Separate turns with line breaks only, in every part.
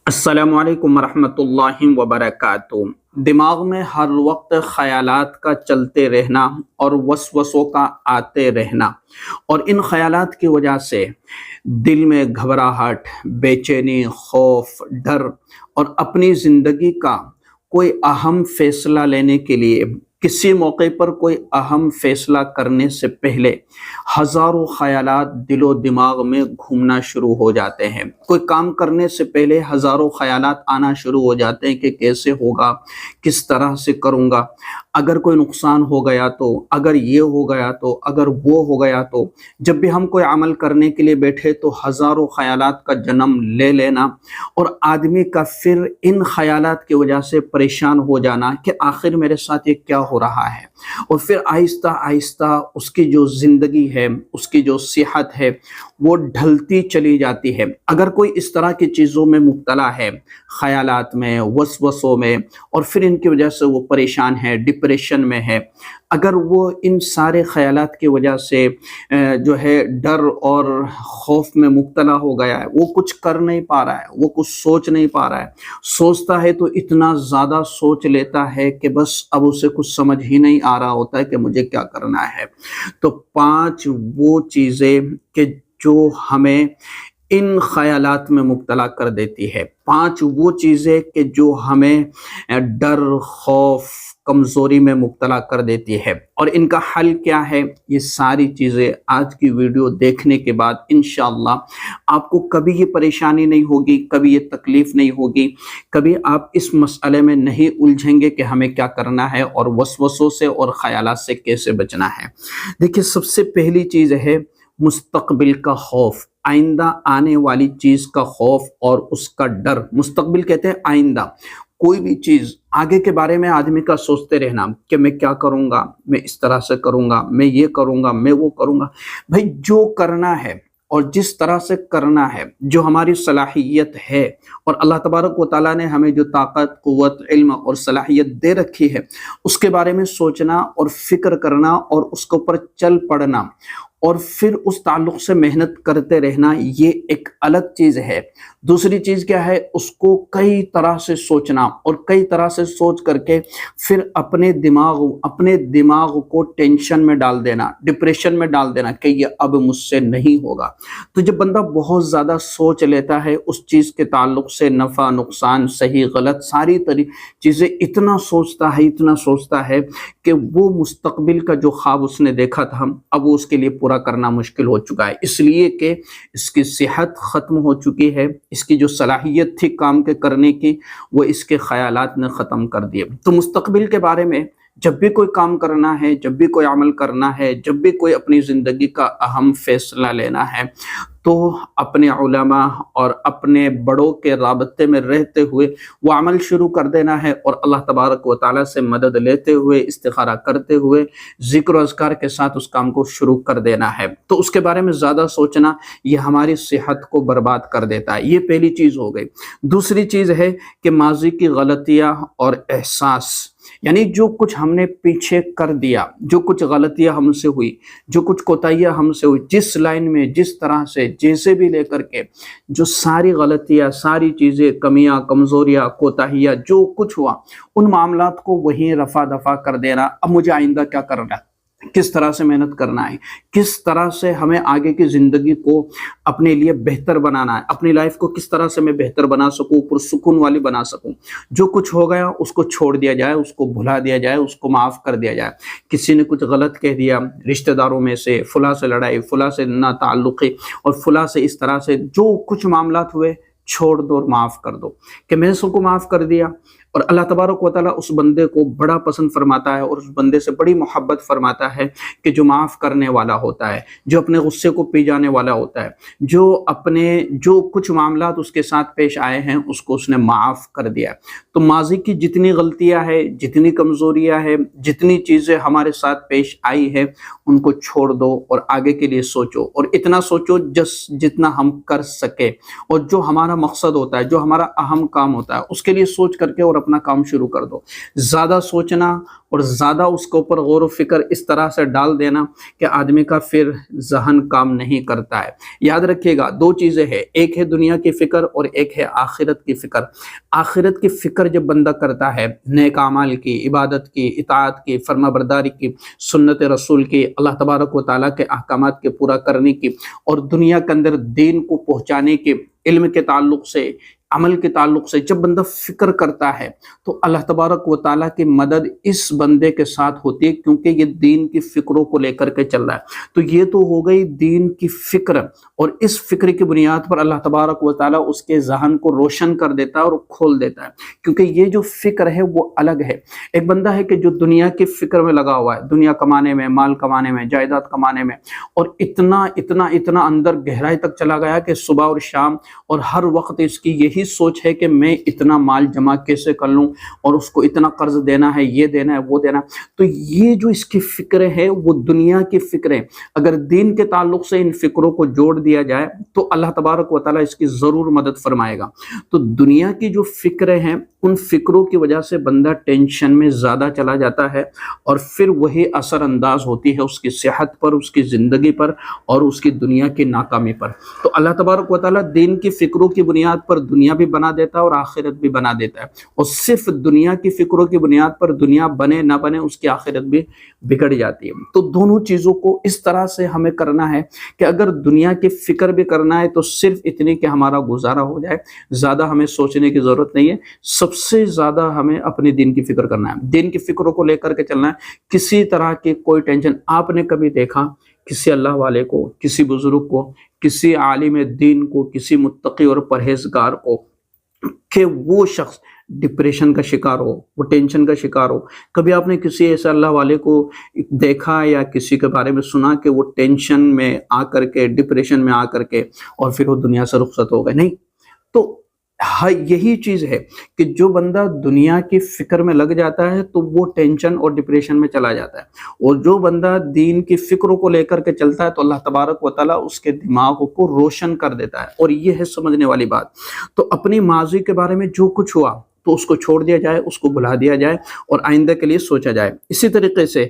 السلام علیکم ورحمۃ اللہ وبرکاتہ۔ دماغ میں ہر وقت خیالات کا چلتے رہنا اور وسوسوں کا آتے رہنا، اور ان خیالات کی وجہ سے دل میں گھبراہٹ، بے چینی، خوف، ڈر، اور اپنی زندگی کا کوئی اہم فیصلہ لینے کے لیے، کسی موقع پر کوئی اہم فیصلہ کرنے سے پہلے ہزاروں خیالات دل و دماغ میں گھومنا شروع ہو جاتے ہیں۔ کوئی کام کرنے سے پہلے ہزاروں خیالات آنا شروع ہو جاتے ہیں کہ کیسے ہوگا، کس طرح سے کروں گا، اگر کوئی نقصان ہو گیا تو، اگر یہ ہو گیا تو، اگر وہ ہو گیا تو۔ جب بھی ہم کوئی عمل کرنے کے لیے بیٹھے تو ہزاروں خیالات کا جنم لے لینا، اور آدمی کا پھر ان خیالات کی وجہ سے پریشان ہو جانا کہ آخر میرے ساتھ یہ کیا ہو رہا ہے، اور پھر آہستہ آہستہ اس کی جو زندگی ہے، اس کی جو صحت ہے، وہ ڈھلتی چلی جاتی ہے۔ اگر کوئی اس طرح کی چیزوں میں مبتلا ہے، خیالات میں، وسوسوں میں، اور پھر ان کی وجہ سے وہ پریشان ہے، ڈپریشن میں ہے، اگر وہ ان سارے خیالات کی وجہ سے جو ہے ڈر اور خوف میں مبتلا ہو گیا ہے، وہ کچھ کر نہیں پا رہا ہے، وہ کچھ سوچ نہیں پا رہا ہے، سوچتا ہے تو اتنا زیادہ سوچ لیتا ہے کہ بس اب اسے کچھ سمجھ ہی نہیں آ رہا ہوتا ہے کہ مجھے کیا کرنا ہے۔ تو 5 وہ چیزیں کہ جو ہمیں ان خیالات میں مبتلا کر دیتی ہے، 5 وہ چیزیں کہ جو ہمیں ڈر، خوف، کمزوری میں مبتلا کر دیتی ہے، اور ان کا حل کیا ہے، یہ ساری چیزیں آج کی ویڈیو دیکھنے کے بعد انشاءاللہ آپ کو کبھی یہ پریشانی نہیں ہوگی، کبھی یہ تکلیف نہیں ہوگی، کبھی آپ اس مسئلے میں نہیں الجھیں گے کہ ہمیں کیا کرنا ہے اور وسوسوں سے اور خیالات سے کیسے بچنا ہے۔ دیکھیے، سب سے پہلی چیز ہے مستقبل کا خوف، آئندہ آنے والی چیز کا خوف اور اس کا ڈر۔ مستقبل کہتے ہیں آئندہ، کوئی بھی چیز آگے کے بارے میں آدمی کا سوچتے رہنا کہ میں کیا کروں گا، میں اس طرح سے کروں گا، میں یہ کروں گا، میں وہ کروں گا۔ بھائی، جو کرنا ہے اور جس طرح سے کرنا ہے، جو ہماری صلاحیت ہے، اور اللہ تبارک و تعالیٰ نے ہمیں جو طاقت، قوت، علم اور صلاحیت دے رکھی ہے، اس کے بارے میں سوچنا اور فکر کرنا اور اس کے اوپر چل پڑنا، اور پھر اس تعلق سے محنت کرتے رہنا، یہ ایک الگ چیز ہے۔ دوسری چیز کیا ہے، اس کو کئی طرح سے سوچنا، اور کئی طرح سے سوچ کر کے پھر اپنے دماغ کو ٹینشن میں ڈال دینا، ڈپریشن میں ڈال دینا کہ یہ اب مجھ سے نہیں ہوگا۔ تو جب بندہ بہت زیادہ سوچ لیتا ہے اس چیز کے تعلق سے، نفع، نقصان، صحیح، غلط، ساری چیزیں اتنا سوچتا ہے کہ وہ مستقبل کا جو خواب اس نے دیکھا تھا، اب وہ اس کے لیے پورا کرنا مشکل ہو چکا ہے، اس لیے کہ اس کی صحت ختم ہو چکی ہے، اس کی جو صلاحیت تھی کام کے کرنے کی، وہ اس کے خیالات نے ختم کر دیے۔ تو مستقبل کے بارے میں جب بھی کوئی کام کرنا ہے، جب بھی کوئی عمل کرنا ہے، جب بھی کوئی اپنی زندگی کا اہم فیصلہ لینا ہے، تو اپنے علماء اور اپنے بڑوں کے رابطے میں رہتے ہوئے وہ عمل شروع کر دینا ہے، اور اللہ تبارک و تعالیٰ سے مدد لیتے ہوئے، استخارہ کرتے ہوئے، ذکر و اذکار کے ساتھ اس کام کو شروع کر دینا ہے۔ تو اس کے بارے میں زیادہ سوچنا یہ ہماری صحت کو برباد کر دیتا ہے۔ یہ پہلی چیز ہو گئی۔ دوسری چیز ہے کہ ماضی کی غلطیاں اور احساس، یعنی جو کچھ ہم نے پیچھے کر دیا، جو کچھ غلطیاں ہم سے ہوئی، جو کچھ کوتاہیاں ہم سے ہوئی، جس لائن میں، جس طرح سے، جیسے بھی لے کر کے، جو ساری غلطیاں، ساری چیزیں، کمیاں، کمزوریاں، کوتاہیاں، جو کچھ ہوا، ان معاملات کو وہیں رفع دفع کر دینا۔ اب مجھے آئندہ کیا کرنا ہے، کس طرح سے محنت کرنا ہے، کس طرح سے ہمیں آگے کی زندگی کو اپنے لیے بہتر بنانا ہے، اپنی لائف کو کس طرح سے میں بہتر بنا سکوں، پرسکون والی بنا سکوں۔ جو کچھ ہو گیا اس کو چھوڑ دیا جائے، اس کو بھلا دیا جائے، اس کو معاف کر دیا جائے۔ کسی نے کچھ غلط کہہ دیا رشتہ داروں میں سے، فلاں سے لڑائی، فلاں سے نا تعلقی، اور فلاں سے اس طرح سے جو کچھ معاملات ہوئے، چھوڑ دو اور معاف کر دو کہ میں نے سب کو معاف کر دیا۔ اور اللہ تبارک و تعالیٰ اس بندے کو بڑا پسند فرماتا ہے، اور اس بندے سے بڑی محبت فرماتا ہے کہ جو معاف کرنے والا ہوتا ہے، جو اپنے غصے کو پی جانے والا ہوتا ہے، جو کچھ معاملات اس کے ساتھ پیش آئے ہیں اس کو اس نے معاف کر دیا۔ تو ماضی کی جتنی غلطیاں ہیں، جتنی کمزوریاں ہیں، جتنی چیزیں ہمارے ساتھ پیش آئی ہے، ان کو چھوڑ دو اور آگے کے لیے سوچو، اور اتنا سوچو جتنا ہم کر سکے، اور جو ہمارا مقصد ہوتا ہے، جو ہمارا اہم کام ہوتا ہے، اس کے لیے سوچ کر کے اور اپنا کام شروع کر دو۔ زیادہ سوچنا اور زیادہ اس کے اوپر غور و فکر اس طرح سے ڈال دینا کہ آدمی کا پھر ذہن کام نہیں کرتا ہے۔ یاد رکھیے گا، دو چیزیں ہیں، ایک ہے دنیا کی فکر اور ایک ہے آخرت کی فکر۔ آخرت کی فکر جب بندہ کرتا ہے، نیک اعمال کی، عبادت کی، اطاعت کی، فرما برداری کی، سنت رسول کی، اللہ تبارک و تعالیٰ کے احکامات کے پورا کرنے کی، اور دنیا کے اندر دین کو پہنچانے کے، علم کے تعلق سے، عمل کے تعلق سے جب بندہ فکر کرتا ہے تو اللہ تبارک و تعالیٰ کی مدد اس بندے کے ساتھ ہوتی ہے، کیونکہ یہ دین کی فکروں کو لے کر کے چل رہا ہے۔ تو یہ تو ہو گئی دین کی فکر، اور اس فکر کی بنیاد پر اللہ تبارک و تعالیٰ اس کے ذہن کو روشن کر دیتا ہے اور کھول دیتا ہے، کیونکہ یہ جو فکر ہے وہ الگ ہے۔ ایک بندہ ہے کہ جو دنیا کی فکر میں لگا ہوا ہے، دنیا کمانے میں، مال کمانے میں، جائیداد کمانے میں، اور اتنا اندر گہرائی تک چلا گیا کہ صبح اور شام اور ہر وقت اس کی یہی سوچ ہے کہ میں اتنا مال جمع کیسے کر لوں، اور اس کو اتنا قرض دینا ہے، یہ دینا ہے، وہ دینا ہے۔ تو یہ جو اس کی فکریں ہیں وہ دنیا کی فکریں، اگر دین کے تعلق سے ان فکروں کو جوڑ دیا جائے تو اللہ تبارک و تعالیٰ اس کی ضرور مدد فرمائے گا۔ تو دنیا کی جو فکریں ہیں، ان فکروں کی وجہ سے بندہ ٹینشن میں زیادہ چلا جاتا ہے، اور پھر وہی اثر انداز ہوتی ہے اس کی صحت پر، اس کی زندگی پر، اور اس کی دنیا کی ناکامی پر۔ تو اللہ تبارک و تعالیٰ دین کی فکروں کی بنیاد پر دنیا بھی بنا دیتا ہے اور آخرت بھی بنا دیتا ہے، اور صرف دنیا کی فکروں کی بنیاد پر دنیا بنے نہ بنے اس کی آخرت بھی بگڑ جاتی ہے۔ تو دونوں چیزوں کو اس طرح سے ہمیں کرنا ہے کہ اگر دنیا کی فکر بھی کرنا ہے تو صرف اتنی کہ ہمارا گزارا ہو جائے، زیادہ ہمیں سوچنے کی ضرورت نہیں ہے۔ سب سے زیادہ ہمیں اپنے دین کی فکر کرنا ہے، دین کی فکروں کو لے کر کے چلنا ہے، کسی طرح کی کوئی ٹینشن۔ آپ نے کبھی دیکھا کسی اللہ والے کو، کسی بزرگ کو، کسی عالم دین کو، کسی متقی اور پرہیزگار کو کہ وہ شخص ڈپریشن کا شکار ہو، وہ ٹینشن کا شکار ہو؟ کبھی آپ نے کسی ایسے اللہ والے کو دیکھا یا کسی کے بارے میں سنا کہ وہ ٹینشن میں آ کر کے، ڈپریشن میں آ کر کے اور پھر وہ دنیا سے رخصت ہو گئے؟ نہیں۔ تو یہی چیز ہے کہ جو بندہ دنیا کی فکر میں لگ جاتا ہے تو وہ ٹینشن اور ڈپریشن میں چلا جاتا ہے، اور جو بندہ دین کی فکروں کو لے کر کے چلتا ہے تو اللہ تبارک و تعالیٰ اس کے دماغ کو روشن کر دیتا ہے، اور یہ ہے سمجھنے والی بات۔ تو اپنی ماضی کے بارے میں جو کچھ ہوا تو اس کو چھوڑ دیا جائے، اس کو بھلا دیا جائے، اور آئندہ کے لیے سوچا جائے۔ اسی طریقے سے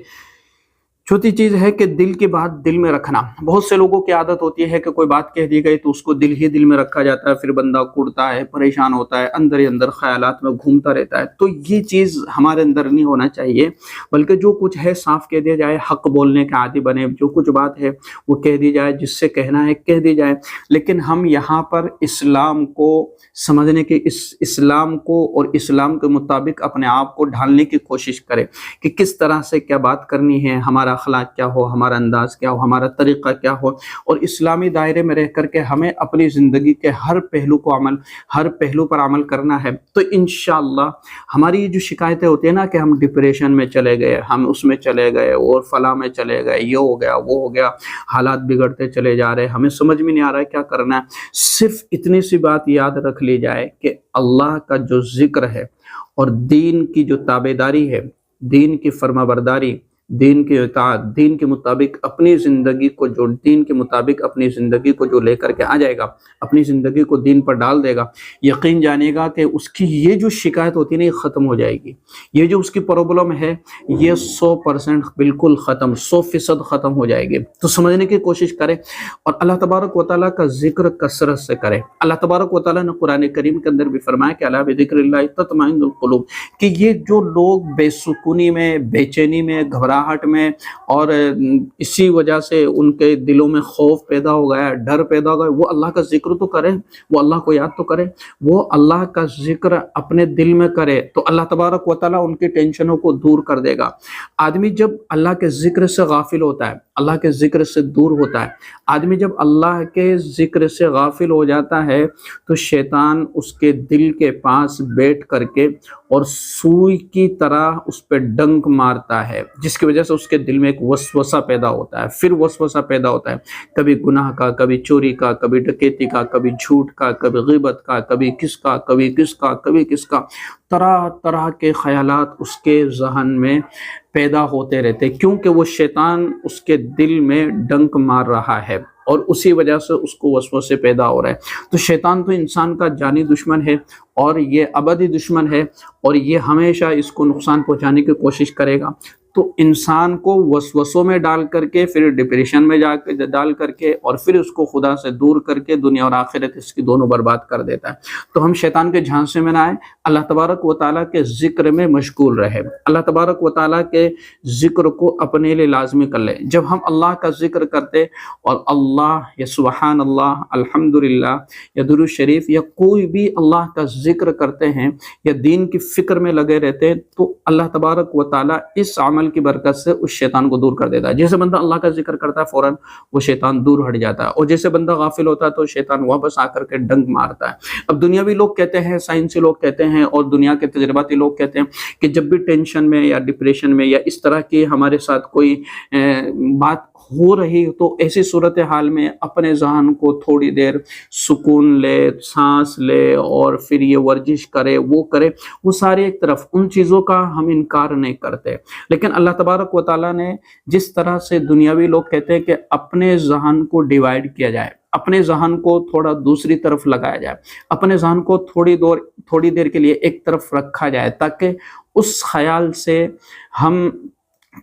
چوتھی چیز ہے کہ دل کی بات دل میں رکھنا۔ بہت سے لوگوں کی عادت ہوتی ہے کہ کوئی بات کہہ دی گئی تو اس کو دل میں رکھا جاتا ہے، پھر بندہ کڑتا ہے، پریشان ہوتا ہے، اندر ہی اندر خیالات میں گھومتا رہتا ہے۔ تو یہ چیز ہمارے اندر نہیں ہونا چاہیے، بلکہ جو کچھ ہے صاف کہہ دیا جائے، حق بولنے کے عادی بنے، جو کچھ بات ہے وہ کہہ دی جائے، جس سے کہنا ہے کہہ دی جائے۔ لیکن ہم یہاں پر اسلام کو سمجھنے کے، اسلام کو اور اسلام کے مطابق اپنے آپ کو ڈھالنے کی کوشش کریں کہ کس طرح سے کیا بات کرنی ہے، ہمارا اخلاق کیا ہو، ہمارا انداز کیا ہو، ہمارا طریقہ کیا ہو، اور اسلامی دائرے میں رہ کر کے ہمیں اپنی زندگی کے ہر پہلو پر عمل کرنا ہے۔ تو انشاءاللہ ہماری جو شکایتیں ہوتی ہیں نا کہ ہم ڈپریشن میں چلے گئے، ہم اس میں چلے گئے، اور فلاں میں چلے گئے، یہ ہو گیا، وہ ہو گیا، حالات بگڑتے چلے جا رہے، ہمیں سمجھ میں نہیں آ رہا ہے کیا کرنا ہے، صرف اتنی سی بات یاد رکھ لی جائے کہ اللہ کا جو ذکر ہے اور دین کی جو تابعداری ہے، دین کی فرما برداری، دین کی اطاعت، دین کے مطابق اپنی زندگی کو جو لے کر کے آ جائے گا، اپنی زندگی کو دین پر ڈال دے گا، یقین جانے گا کہ اس کی یہ جو شکایت ہوتی ہے نا، یہ ختم ہو جائے گی۔ یہ جو اس کی پرابلم ہے یہ 100% بالکل ختم، 100% ختم ہو جائے گی۔ تو سمجھنے کی کوشش کرے اور اللہ تبارک و تعالیٰ کا ذکر کثرت سے کرے۔ اللہ تبارک و تعالیٰ نے قرآن کریم کے اندر بھی فرمایا کہ الا بذکر اللہ تطمئن القلوب، کہ یہ جو لوگ بے سکونی میں، بے چینی میں، گھبراہٹ میں، اور اسی وجہ سے ان کے دلوں میں خوف پیدا ہو گیا، ڈر پیدا ہو گیا، وہ اللہ کا ذکر تو کرے، وہ اللہ کو یاد تو کرے، وہ اللہ کا ذکر اپنے دل میں کرے، تو اللہ تبارک و تعالیٰ ان کی ٹینشنوں کو دور کر دے گا۔ آدمی جب اللہ کے ذکر سے غافل ہوتا ہے، اللہ کے ذکر سے دور ہوتا ہے، آدمی جب اللہ کے ذکر سے غافل ہو جاتا ہے تو شیطان اس کے دل کے پاس بیٹھ کر کے اور سوئی کی طرح اس پہ ڈنک مارتا ہے، جس کی وجہ سے اس کے دل میں ایک وسوسہ پیدا ہوتا ہے، پھر وسوسہ پیدا ہوتا ہے کبھی گناہ کا، کبھی چوری کا، کبھی ڈکیتی کا، کبھی جھوٹ کا، کبھی غیبت کا، کبھی کس کا، کبھی کس کا، کبھی کس کا، طرح طرح کے خیالات اس کے ذہن میں پیدا ہوتے رہتے، کیونکہ وہ شیطان اس کے دل میں ڈنک مار رہا ہے۔ اور اسی وجہ سے اس کو وسوسے پیدا ہو رہے ہیں۔ تو شیطان تو انسان کا جانی دشمن ہے اور یہ ابدی دشمن ہے، اور یہ ہمیشہ اس کو نقصان پہنچانے کی کوشش کرے گا۔ تو انسان کو وسوسوں میں ڈال کر کے، پھر ڈپریشن میں ڈال کر کے، اور پھر اس کو خدا سے دور کر کے دنیا اور آخرت اس کی دونوں برباد کر دیتا ہے۔ تو ہم شیطان کے جھانسے میں نہ آئے، اللہ تبارک و تعالیٰ کے ذکر میں مشغول رہے، اللہ تبارک و تعالیٰ کے ذکر کو اپنے لیے لازمی کر لے۔ جب ہم اللہ کا ذکر کرتے اور اللہ یا سبحان اللہ، الحمدللہ یا درود شریف یا کوئی بھی اللہ کا ذکر کرتے ہیں یا دین کی فکر میں لگے رہتے ہیں، تو اللہ تبارک و تعالیٰ اس عمل کی برکت سے اس شیطان کو دور کر دیتا ہے۔ جیسے بندہ اللہ کا ذکر کرتا ہے فوراً وہ شیطان دور ہٹ جاتا ہے، اور جیسے بندہ غافل ہوتا ہے تو شیطان واپس آ کر کے ڈنک مارتا ہے۔ اب دنیاوی لوگ کہتے ہیں، سائنسی لوگ کہتے ہیں، اور دنیا کے تجرباتی لوگ کہتے ہیں کہ جب بھی ٹینشن میں یا ڈپریشن میں یا اس طرح کی ہمارے ساتھ کوئی بات ہو رہی تو ایسی صورتحال میں اپنے ذہن کو تھوڑی دیر سکون لے، سانس لے، اور پھر یہ ورزش کرے، وہ کرے، وہ سارے ایک طرف، ان چیزوں کا ہم انکار نہیں کرتے۔ لیکن اللہ تبارک و تعالیٰ نے جس طرح سے دنیاوی لوگ کہتے ہیں کہ اپنے ذہن کو ڈیوائیڈ کیا جائے، اپنے ذہن کو تھوڑا دوسری طرف لگایا جائے، اپنے ذہن کو تھوڑی دیر کے لیے ایک طرف رکھا جائے، تاکہ اس خیال سے ہم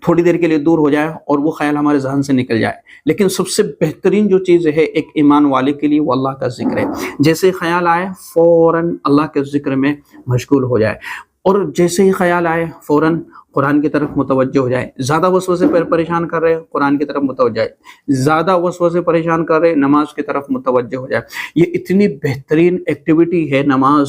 تھوڑی دیر کے لیے دور ہو جائے اور وہ خیال ہمارے ذہن سے نکل جائے۔ لیکن سب سے بہترین جو چیز ہے ایک ایمان والے کے لیے، وہ اللہ کا ذکر ہے۔ جیسے خیال آئے فوراً اللہ کے ذکر میں مشغول ہو جائے، اور جیسے ہی خیال آئے فوراً قرآن کی طرف متوجہ ہو جائے۔ زیادہ وسوسے پریشان کر رہے قرآن کی طرف متوجہ ہے، زیادہ وسوسے پریشان کر رہے نماز کی طرف متوجہ ہو جائے۔ یہ اتنی بہترین ایکٹیویٹی ہے نماز،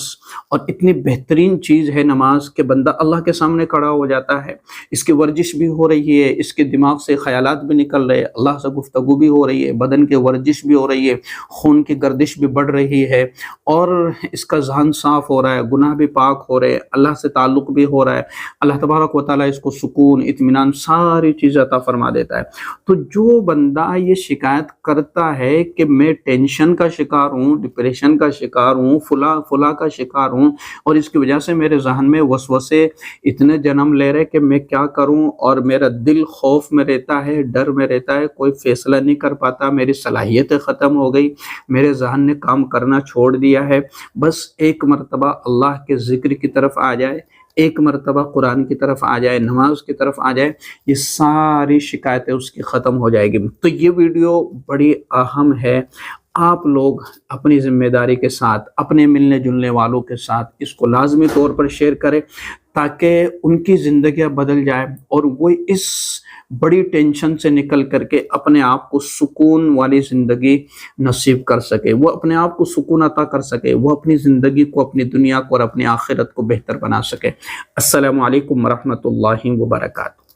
اور اتنی بہترین چیز ہے نماز کہ بندہ اللہ کے سامنے کھڑا ہو جاتا ہے، اس کی ورزش بھی ہو رہی ہے، اس کے دماغ سے خیالات بھی نکل رہے، اللہ سے گفتگو بھی ہو رہی ہے، بدن کی ورزش بھی ہو رہی ہے، خون کی گردش بھی بڑھ رہی ہے، اور اس کا ذہن صاف ہو رہا ہے، گناہ بھی پاک ہو رہے، اللہ سے تعلق بھی ہو رہا ہے۔ اللہ تبارک و تعالیٰ اس کو سکون، اطمینان، ساری چیز عطا فرما دیتا ہے۔ تو جو بندہ یہ شکایت کرتا ہے کہ میں ٹینشن کا شکار ہوں، ڈپریشن کا شکار ہوں، فلاں کا شکار ہوں، اور اس کی وجہ سے میرے ذہن میں وسوسے اتنے جنم لے رہے کہ میں کیا کروں، اور میرا دل خوف میں رہتا ہے، ڈر میں رہتا ہے، کوئی فیصلہ نہیں کر پاتا، میری صلاحیتیں ختم ہو گئی، میرے ذہن نے کام کرنا چھوڑ دیا ہے، بس ایک مرتبہ اللہ کے ذکر کی طرف آ جائے، ایک مرتبہ قرآن کی طرف آ جائے، نماز کی طرف آ جائے، یہ ساری شکایتیں اس کی ختم ہو جائے گی۔ تو یہ ویڈیو بڑی اہم ہے، آپ لوگ اپنی ذمہ داری کے ساتھ، اپنے ملنے جلنے والوں کے ساتھ اس کو لازمی طور پر شیئر کریں، تاکہ ان کی زندگیاں بدل جائے اور وہ اس بڑی ٹینشن سے نکل کر کے اپنے آپ کو سکون والی زندگی نصیب کر سکے، وہ اپنے آپ کو سکون عطا کر سکے، وہ اپنی زندگی کو، اپنی دنیا کو اور اپنی آخرت کو بہتر بنا سکے۔ السلام علیکم ورحمۃ اللہ وبرکاتہ۔